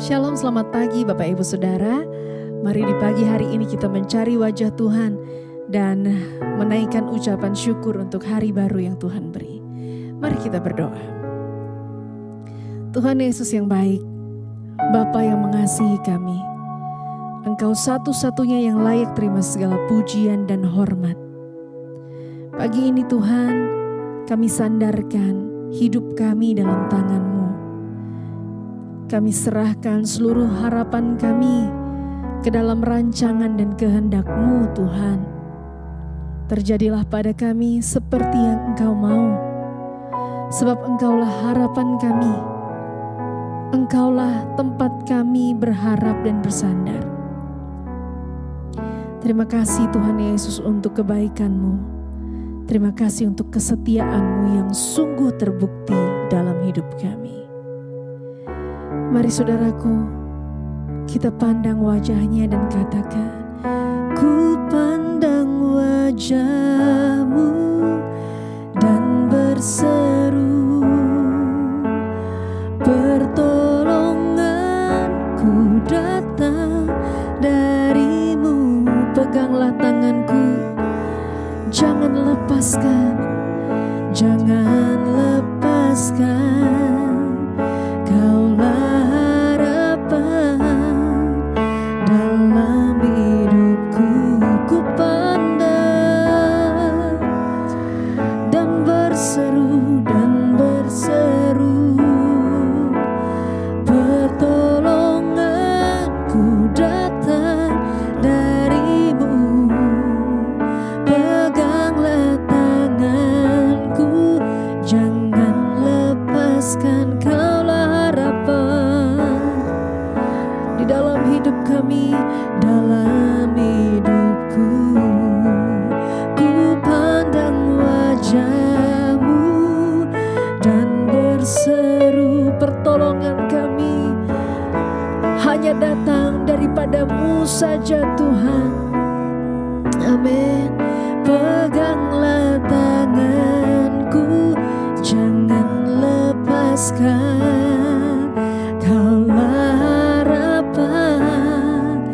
Shalom, selamat pagi Bapak Ibu Saudara. Mari di pagi hari ini kita mencari wajah Tuhan dan menaikkan ucapan syukur untuk hari baru yang Tuhan beri. Mari kita berdoa. Tuhan Yesus yang baik, Bapa yang mengasihi kami, Engkau satu-satunya yang layak terima segala pujian dan hormat. Pagi ini Tuhan, kami sandarkan hidup kami dalam tangan-Mu. Kami serahkan seluruh harapan kami ke dalam rancangan dan kehendak-Mu Tuhan. Terjadilah pada kami seperti yang Engkau mau. Sebab Engkaulah harapan kami. Engkaulah tempat kami berharap dan bersandar. Terima kasih Tuhan Yesus untuk kebaikan-Mu. Terima kasih untuk kesetiaan-Mu yang sungguh terbukti dalam hidup kami. Mari saudaraku, kita pandang wajahnya dan katakan, ku pandang wajah-Mu dan berseru, pertolonganku datang dari-Mu. Peganglah tanganku, jangan lepaskan, jangan lepaskan. Kaulah harapan dalam hidupku. Ku pandang dan berseru, pertolonganku datang dari-Mu. Peganglah tanganku, jangan lepaskan. Kaulah harapan di dalam hidup kami, dalam hidupku. Ku pandang wajah-Mu dan berseru, pertolongan kami hanya datang daripada-Mu saja Tuhan. Amin. Peganglah tanganku, jangan lepaskan. Kaulah harapan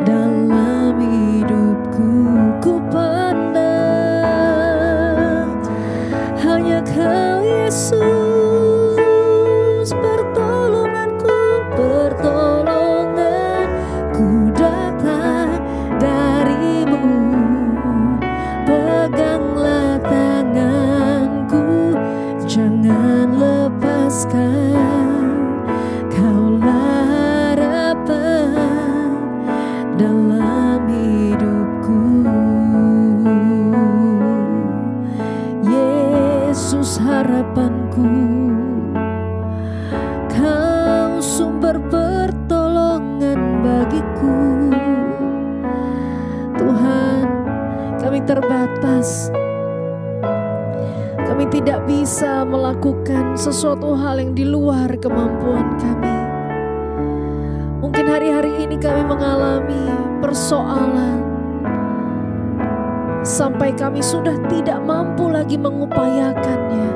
dalam hidupku. Ku pandang hanya Kau Yesus, pertolonganku datang dari-Mu. Peganglah tanganku, jangan lepaskan. Kaulah harapan dalam hidupku. Yesus harapanku, Kau sumber pertolongan bagiku. Tuhan, kami terbatas. Kami tidak bisa melakukan sesuatu hal yang di luar kemampuan kami. Mungkin hari-hari ini kami mengalami persoalan sampai kami sudah tidak mampu lagi mengupayakannya.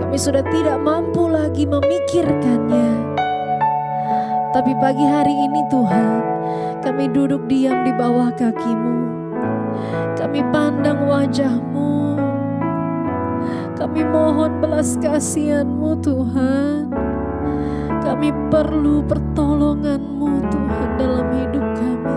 Kami sudah tidak mampu lagi memikirkannya. Tapi pagi hari ini Tuhan, kami duduk diam di bawah kaki-Mu. Kami pandang wajah-Mu. Kami mohon belas kasihan-Mu Tuhan. Kami perlu pertolongan-Mu Tuhan dalam hidup kami.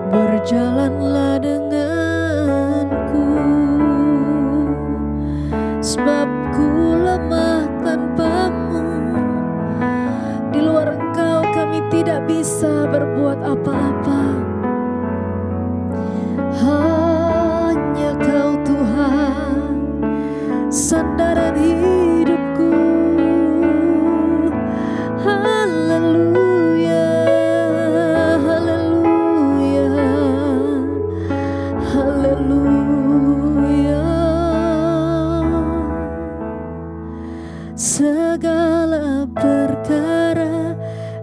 Berjalanlah denganku, sebab ku lemah tanpa-Mu. Di luar haleluya. Segala perkara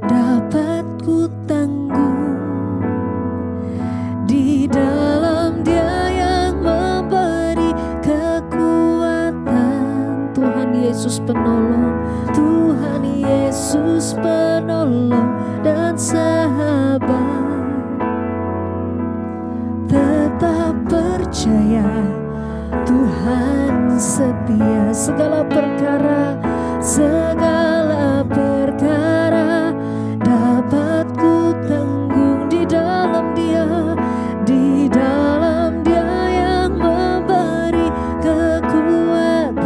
dapat ku tanggung di dalam Dia yang memberi kekuatan. Tuhan Yesus penolong, Tuhan Yesus penolong dan sahabat. Tetap percaya Tuhan setia. Segala perkara dapat ku tanggung di dalam Dia, di dalam Dia yang memberi kekuatan.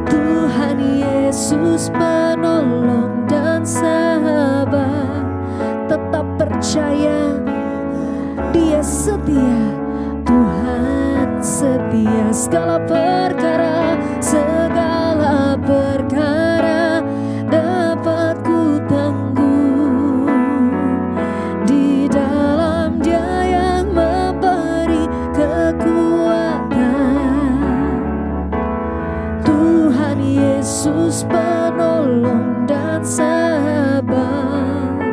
Tuhan Yesus penolong dan sahabat. Tetap percaya Dia setia, Tuhan setia. Segala perkara dapat ku tanggung di dalam Dia yang memberi kekuatan. Tuhan Yesus penolong dan sahabat.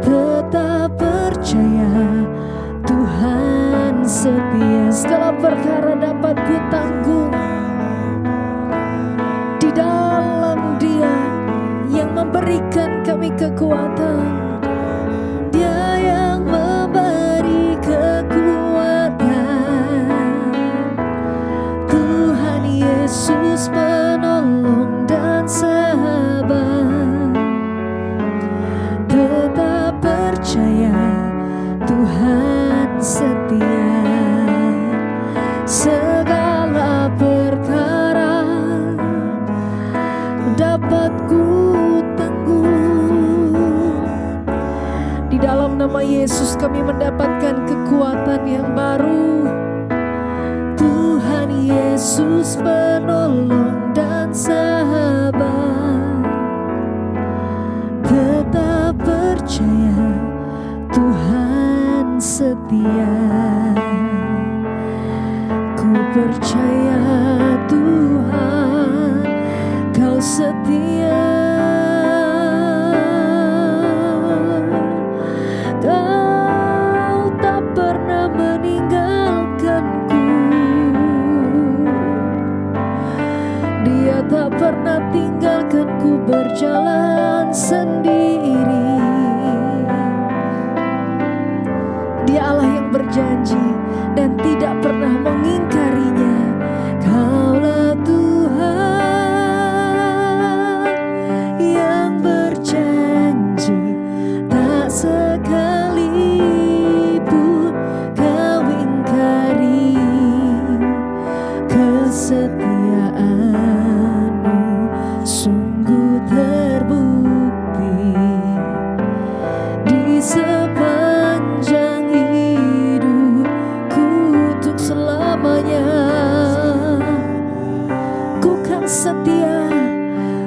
Tetap percaya Tuhan setia. Segala perkara dapat ku tanggung di dalam Dia yang memberikan kami kekuatan. Dia yang memberi kekuatan. Tuhan Yesus penolong dan sahabat. Tetap percaya Tuhan setia. Segala perkara dapat ku tanggung. Di dalam nama Yesus kami mendapatkan kekuatan yang baru. Tuhan Yesus penolong dan sahabat. Tetap percaya Tuhan setia. Ku percaya Tuhan, Kau setia. Kau tak pernah meninggalkanku. Dia tak pernah tinggalkanku berjalan sendiri. Dia Allah yang berjanji dan tidak pernah mengingkarinya. Kaulah Tuhan yang berjanji, tak sekalipun Kau ingkari kesetiaan-Mu. Sungguh terbukti di sepanjang hidupku untuk selamanya. Ku kan setia,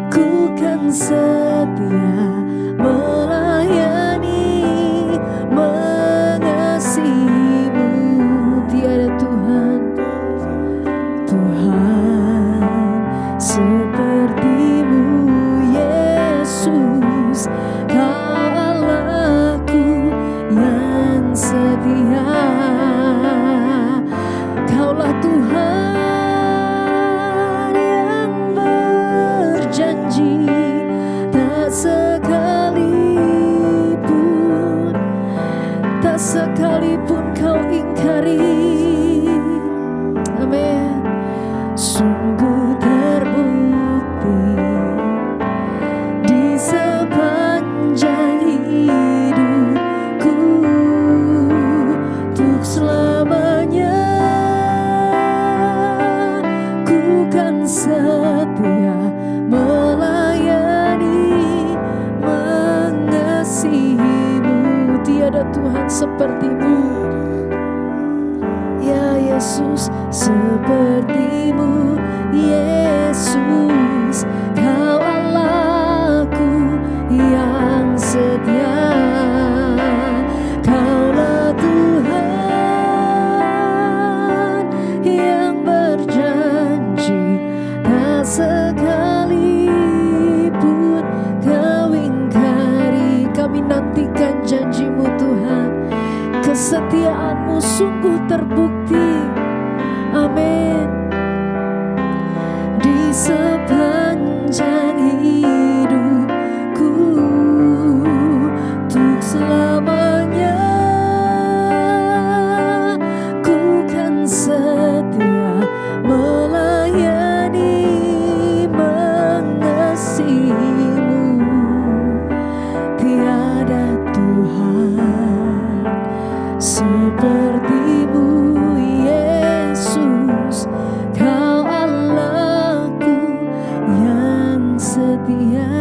ku kan setia melayani, mengasihi-Mu. Tiada Tuhan seperti-Mu, Yesus. Kau Allahku yang setia. Kaulah Tuhan yang berjanji, tak sekalipun Kau ingkari. Amin. Sungguh terbukti di sepanjang hidupku untuk selamanya. Ku kan setia melayani, mengasihi-Mu. Tiada Tuhan seperti-Mu, ya Yesus, seperti-Mu, Yesus. Kau Allahku yang setia. Kaulah Tuhan kesetiaan-Mu sungguh terbukti. Amin. Di sepanjang hidupku, untuk selamanya ku kan setia melayani, mengasihi-Mu. Tiada Tuhan seperti-Mu, Yesus. Kau Allahku yang setia.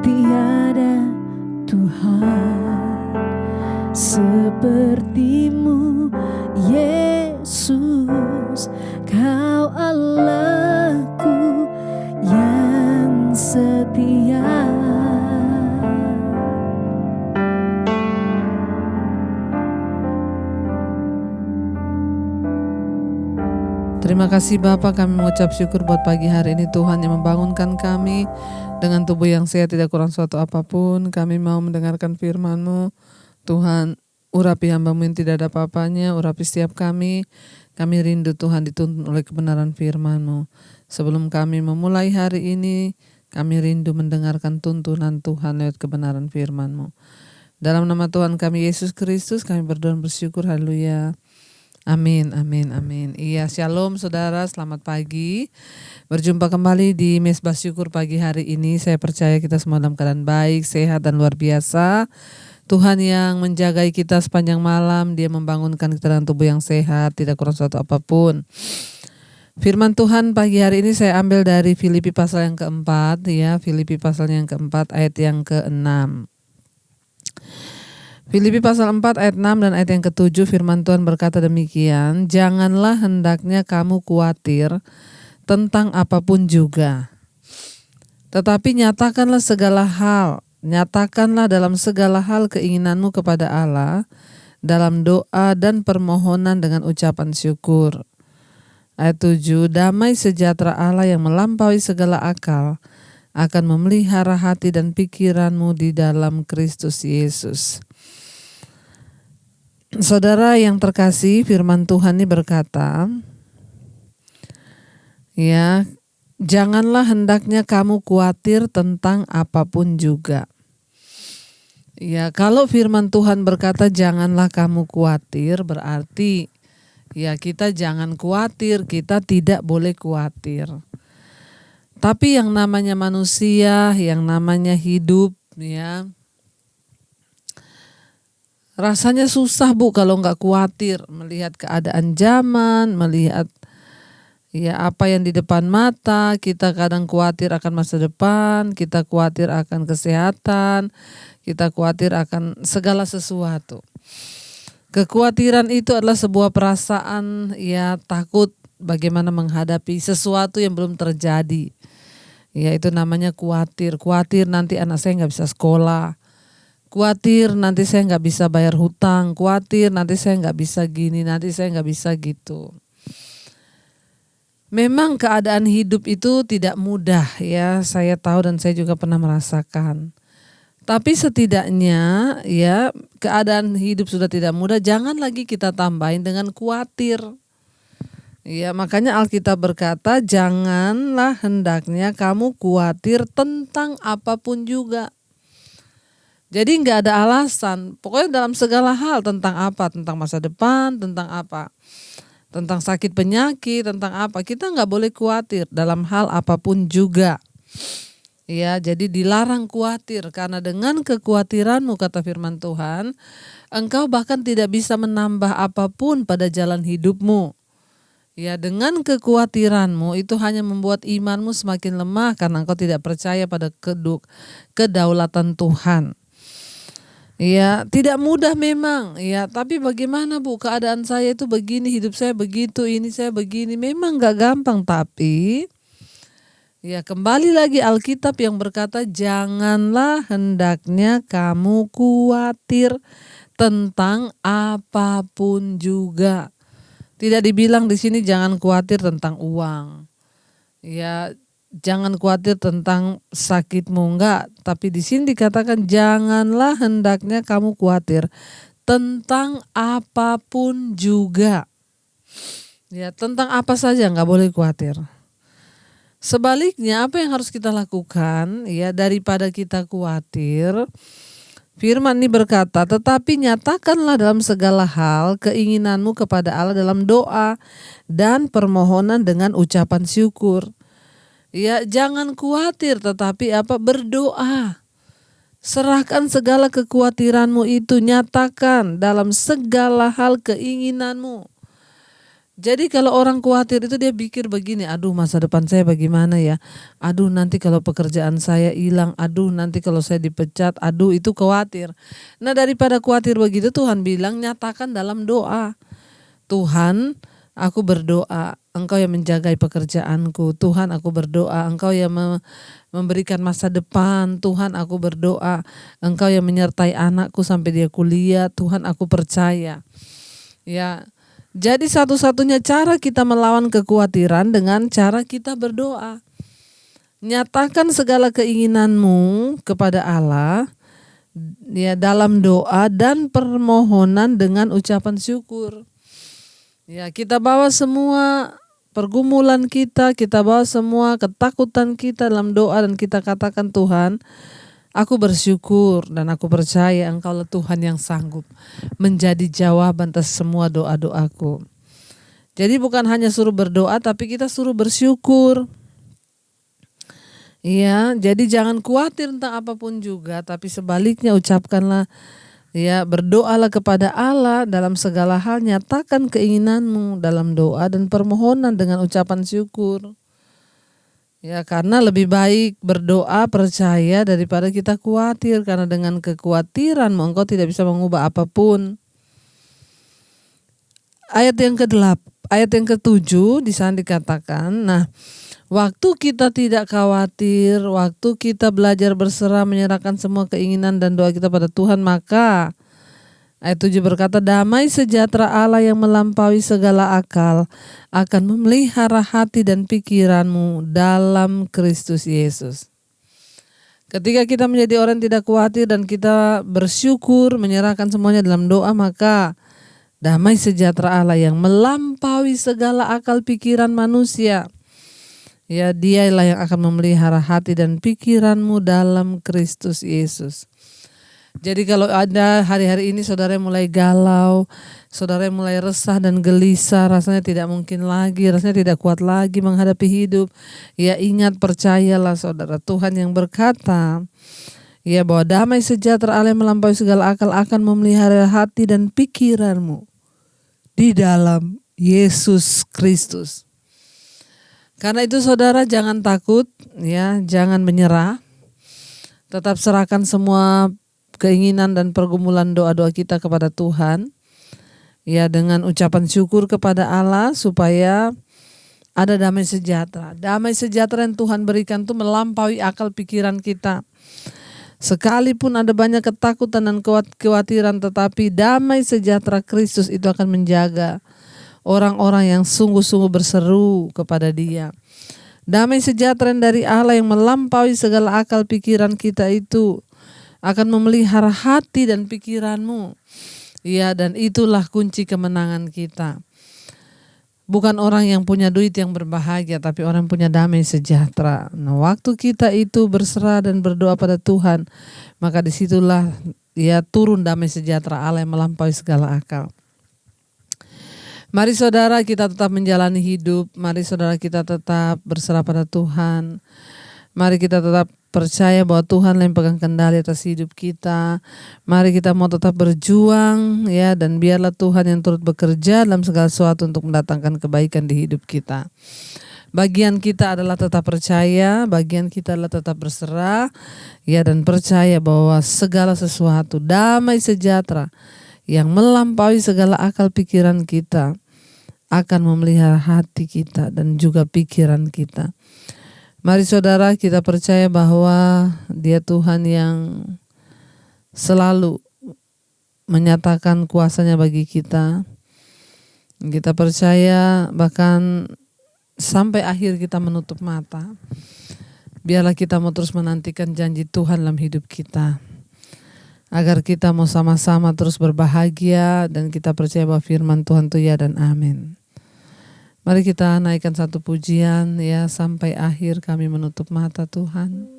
Tiada Tuhan seperti-Mu, Yesus. Kau Allahku yang setia. Terima kasih Bapa, kami mengucap syukur buat pagi hari ini Tuhan yang membangunkan kami dengan tubuh yang sehat, tidak kurang suatu apapun. Kami mau mendengarkan firman-Mu. Tuhan, urapi hamba-Mu yang tidak ada apa-apanya, urapi setiap kami. Kami rindu Tuhan dituntun oleh kebenaran firman-Mu. Sebelum kami memulai hari ini, kami rindu mendengarkan tuntunan Tuhan lewat kebenaran firman-Mu. Dalam nama Tuhan kami Yesus Kristus kami berdoa dan bersyukur. Haleluya. Amin, amin, amin. Iya, shalom saudara, selamat pagi. Berjumpa kembali di Mesbah Syukur pagi hari ini. Saya percaya kita semua dalam keadaan baik, sehat dan luar biasa. Tuhan yang menjagai kita sepanjang malam, Dia membangunkan kita dengan tubuh yang sehat, tidak kurang suatu apapun. Firman Tuhan pagi hari ini saya ambil dari Filipi pasal yang keempat, ya, Filipi pasal yang keempat ayat yang ke-6. Filipi pasal 4 ayat 6 dan ayat yang ke-7 firman Tuhan berkata demikian, janganlah hendaknya kamu khawatir tentang apapun juga. Tetapi nyatakanlah dalam segala hal keinginanmu kepada Allah dalam doa dan permohonan dengan ucapan syukur. Ayat 7, damai sejahtera Allah yang melampaui segala akal akan memelihara hati dan pikiranmu di dalam Kristus Yesus. Saudara yang terkasih, firman Tuhan ini berkata, ya, janganlah hendaknya kamu khawatir tentang apapun juga. Ya, kalau firman Tuhan berkata janganlah kamu khawatir, berarti ya kita jangan khawatir, kita tidak boleh khawatir. Tapi yang namanya manusia, yang namanya hidup, ya, rasanya susah kalau nggak khawatir melihat keadaan zaman, melihat ya apa yang di depan mata. Kita kadang khawatir akan masa depan, kita khawatir akan kesehatan, kita khawatir akan segala sesuatu. Kekhawatiran itu adalah sebuah perasaan ya takut bagaimana menghadapi sesuatu yang belum terjadi. Ya itu namanya khawatir. Khawatir nanti anak saya nggak bisa sekolah. Khawatir nanti saya nggak bisa bayar hutang, khawatir nanti saya nggak bisa gini, nanti saya nggak bisa gitu. Memang keadaan hidup itu tidak mudah ya, saya tahu dan saya juga pernah merasakan. Tapi setidaknya ya keadaan hidup sudah tidak mudah, jangan lagi kita tambahin dengan khawatir. Ya makanya Alkitab berkata janganlah hendaknya kamu khawatir tentang apapun juga. Jadi nggak ada alasan, pokoknya dalam segala hal tentang apa, tentang masa depan, tentang apa, tentang sakit penyakit, tentang apa, kita nggak boleh khawatir dalam hal apapun juga. Ya, jadi dilarang khawatir karena dengan kekhawatiranmu kata firman Tuhan, engkau bahkan tidak bisa menambah apapun pada jalan hidupmu. Ya, dengan kekhawatiranmu itu hanya membuat imanmu semakin lemah karena engkau tidak percaya pada kedaulatan Tuhan. Ya, tidak mudah memang. Ya, tapi bagaimana Bu? Keadaan saya itu begini, hidup saya begitu, ini saya begini. Memang gak gampang, tapi ya kembali lagi Alkitab yang berkata janganlah hendaknya kamu khawatir tentang apapun juga. Tidak dibilang di sini jangan khawatir tentang uang. Ya, jangan khawatir tentang sakitmu, enggak. Tapi di sini dikatakan janganlah hendaknya kamu khawatir tentang apapun juga. Ya, tentang apa saja nggak boleh khawatir. Sebaliknya apa yang harus kita lakukan ya daripada kita khawatir? Firman ini berkata, tetapi nyatakanlah dalam segala hal keinginanmu kepada Allah dalam doa dan permohonan dengan ucapan syukur. Ya, jangan khawatir tetapi berdoa. Serahkan segala kekhawatiranmu itu, nyatakan dalam segala hal keinginanmu. Jadi kalau orang khawatir itu dia pikir begini, aduh masa depan saya bagaimana ya, aduh nanti kalau pekerjaan saya hilang, aduh nanti kalau saya dipecat, aduh itu khawatir. Nah daripada khawatir begitu Tuhan bilang nyatakan dalam doa. Tuhan, aku berdoa, Engkau yang menjagai pekerjaanku. Tuhan, aku berdoa, Engkau yang memberikan masa depan. Tuhan, aku berdoa, Engkau yang menyertai anakku sampai dia kuliah. Tuhan, aku percaya. Ya. Jadi satu-satunya cara kita melawan kekhawatiran dengan cara kita berdoa. Nyatakan segala keinginanmu kepada Allah ya dalam doa dan permohonan dengan ucapan syukur. Ya, kita bawa semua pergumulan kita bawa semua ketakutan kita dalam doa dan kita katakan, Tuhan, aku bersyukur dan aku percaya Engkaulah Tuhan yang sanggup menjadi jawaban atas semua doa-doaku. Jadi bukan hanya suruh berdoa tapi kita suruh bersyukur. Iya, jadi jangan khawatir tentang apapun juga, tapi sebaliknya ucapkanlah ya, berdoalah kepada Allah dalam segala hal, nyatakan keinginanmu dalam doa dan permohonan dengan ucapan syukur. Ya, karena lebih baik berdoa percaya daripada kita khawatir, karena dengan kekhawatiran engkau tidak bisa mengubah apapun. Ayat yang ke-7 di sana dikatakan, nah, waktu kita tidak khawatir, waktu kita belajar berserah menyerahkan semua keinginan dan doa kita pada Tuhan, maka ayat 7 berkata, damai sejahtera Allah yang melampaui segala akal akan memelihara hati dan pikiranmu dalam Kristus Yesus. Ketika kita menjadi orang yang tidak khawatir dan kita bersyukur menyerahkan semuanya dalam doa, maka damai sejahtera Allah yang melampaui segala akal pikiran manusia, ya, dialah yang akan memelihara hati dan pikiranmu dalam Kristus Yesus. Jadi kalau ada hari-hari ini saudara mulai galau, saudara mulai resah dan gelisah, rasanya tidak mungkin lagi, rasanya tidak kuat lagi menghadapi hidup, ya ingat, percayalah saudara, Tuhan yang berkata ya bahwa damai sejahtera Allah yang melampaui segala akal akan memelihara hati dan pikiranmu di dalam Yesus Kristus. Karena itu saudara jangan takut, ya, jangan menyerah. Tetap serahkan semua keinginan dan pergumulan doa-doa kita kepada Tuhan. Ya, dengan ucapan syukur kepada Allah supaya ada damai sejahtera. Damai sejahtera yang Tuhan berikan itu melampaui akal pikiran kita. Sekalipun ada banyak ketakutan dan kekhawatiran, tetapi damai sejahtera Kristus itu akan menjaga orang-orang yang sungguh-sungguh berseru kepada Dia. Damai sejahtera dari Allah yang melampaui segala akal pikiran kita itu akan memelihara hati dan pikiranmu. Ya, dan itulah kunci kemenangan kita. Bukan orang yang punya duit yang berbahagia, tapi orang yang punya damai sejahtera. Nah, waktu kita itu berserah dan berdoa pada Tuhan, maka disitulah ya turun damai sejahtera Allah yang melampaui segala akal. Mari saudara kita tetap menjalani hidup, mari saudara kita tetap berserah pada Tuhan. Mari kita tetap percaya bahwa Tuhan yang pegang kendali atas hidup kita. Mari kita mau tetap berjuang ya, dan biarlah Tuhan yang turut bekerja dalam segala sesuatu untuk mendatangkan kebaikan di hidup kita. Bagian kita adalah tetap percaya, bagian kita adalah tetap berserah ya, dan percaya bahwa segala sesuatu damai sejahtera yang melampaui segala akal pikiran kita akan memelihara hati kita dan juga pikiran kita. Mari saudara kita percaya bahwa Dia Tuhan yang selalu menyatakan kuasanya bagi kita. Kita percaya bahkan sampai akhir kita menutup mata. Biarlah kita mau terus menantikan janji Tuhan dalam hidup kita. agar kita mau sama-sama terus berbahagia dan kita percaya bahwa firman Tuhan itu ya dan amin. Mari kita naikkan satu pujian ya sampai akhir kami menutup mata Tuhan.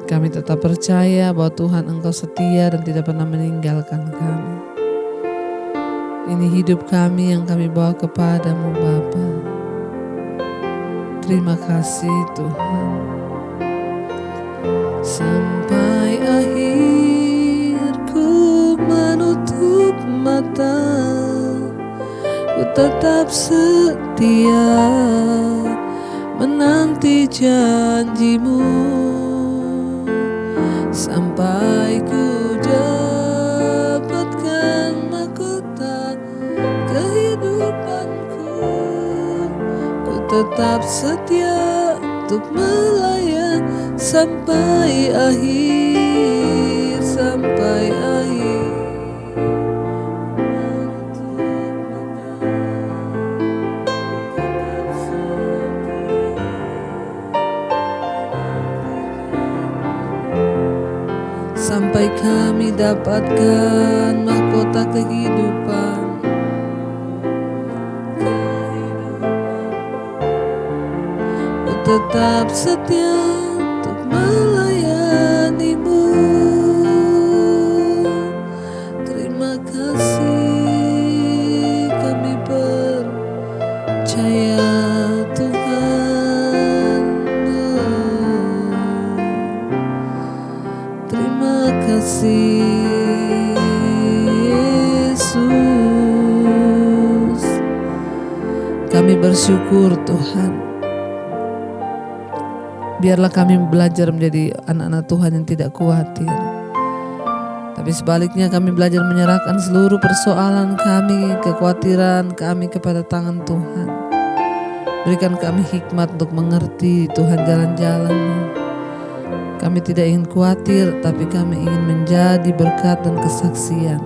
Kami tetap percaya bahwa Tuhan Engkau setia dan tidak pernah meninggalkan kami. Ini hidup kami yang kami bawa kepadamu Bapa. Terima kasih Tuhan. Sampai akhir ku menutup mata, ku tetap setia menanti janjimu. Sampai ku dapatkan mahkota kehidupanku, ku tetap setia untuk melayan sampai akhir, sampai akhir. Sampai kami dapatkan mahkota kehidupan. Ku tetap setia untuk melayanimu. Terima kasih kami percaya Tuhan. Terima kasih Yesus. Kami bersyukur Tuhan. Biarlah kami belajar menjadi anak-anak Tuhan yang tidak khawatir. Tapi sebaliknya kami belajar menyerahkan seluruh persoalan kami, kekhawatiran kami kepada tangan Tuhan. Berikan kami hikmat untuk mengerti Tuhan jalan-jalan-Mu. Kami tidak ingin khawatir, tapi kami ingin menjadi berkat dan kesaksian.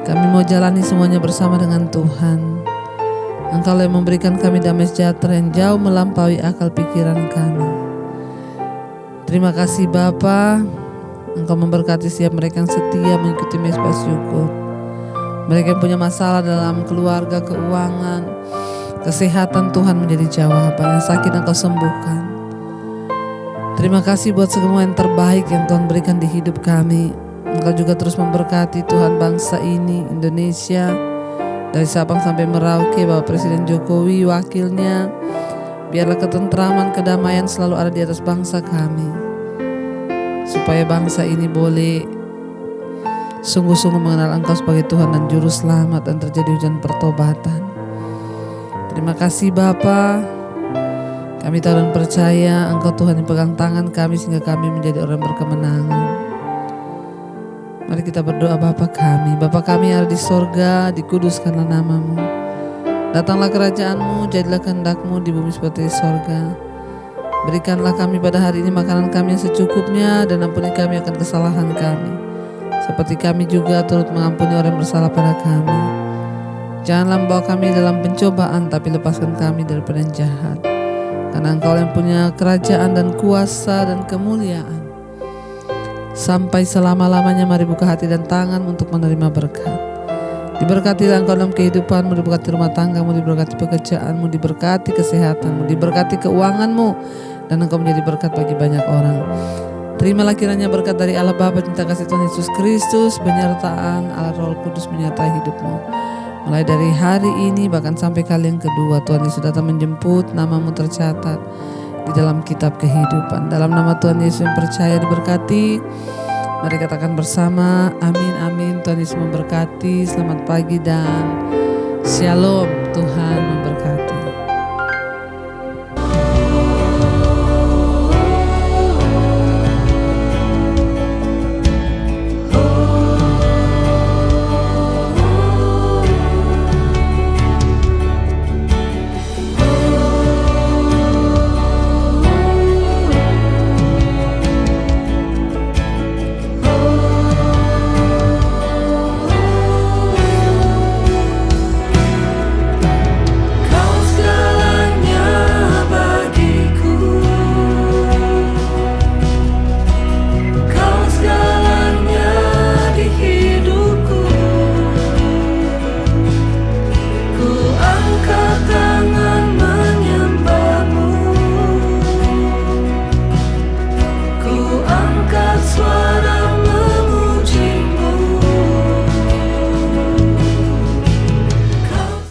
Kami mau jalani semuanya bersama dengan Tuhan. Engkau yang memberikan kami damai sejahtera yang jauh melampaui akal pikiran kami. Terima kasih Bapa, Engkau memberkati setiap mereka yang setia mengikuti Mesbah Syukur. Mereka yang punya masalah dalam keluarga, keuangan, kesehatan, Tuhan menjadi jawaban. Yang sakit Engkau sembuhkan. Terima kasih buat semua yang terbaik yang Tuhan berikan di hidup kami. Engkau juga terus memberkati Tuhan bangsa ini, Indonesia, dari Sabang sampai Merauke, Bapak Presiden Jokowi, wakilnya. Biarlah ketentraman, kedamaian selalu ada di atas bangsa kami, supaya bangsa ini boleh sungguh-sungguh mengenal Engkau sebagai Tuhan dan Juru Selamat, dan terjadi hujan pertobatan. Terima kasih Bapa. Kami tahu dan percaya Engkau Tuhan yang pegang tangan kami sehingga kami menjadi orang berkemenangan. Mari kita berdoa. Bapa kami yang ada di sorga, dikuduskanlah nama-Mu. Datanglah kerajaan-Mu, jadilah kehendak-Mu di bumi seperti di sorga. Berikanlah kami pada hari ini makanan kami yang secukupnya, dan ampuni kami akan kesalahan kami, seperti kami juga turut mengampuni orang yang bersalah pada kami. Janganlah membawa kami dalam pencobaan, tapi lepaskan kami daripada yang jahat. Karena Engkau yang punya kerajaan dan kuasa dan kemuliaan sampai selama-lamanya. Mari buka hati dan tangan untuk menerima berkat. Diberkatilah Engkau dalam kehidupanmu, diberkati rumah tanggamu, diberkati pekerjaanmu, diberkati kesehatanmu, diberkati keuanganmu, dan Engkau menjadi berkat bagi banyak orang. Terimalah kiranya berkat dari Allah Bapa, cinta kasih Tuhan Yesus Kristus, penyertaan Allah Roh Kudus menyertai hidupmu. Mulai dari hari ini bahkan sampai kali yang kedua, Tuhan Yesus datang menjemput, nama-Mu tercatat di dalam kitab kehidupan. Dalam nama Tuhan Yesus yang percaya diberkati. Mari katakan bersama, amin amin. Tuhan Yesus memberkati. Selamat pagi dan shalom. Tuhan memberkati.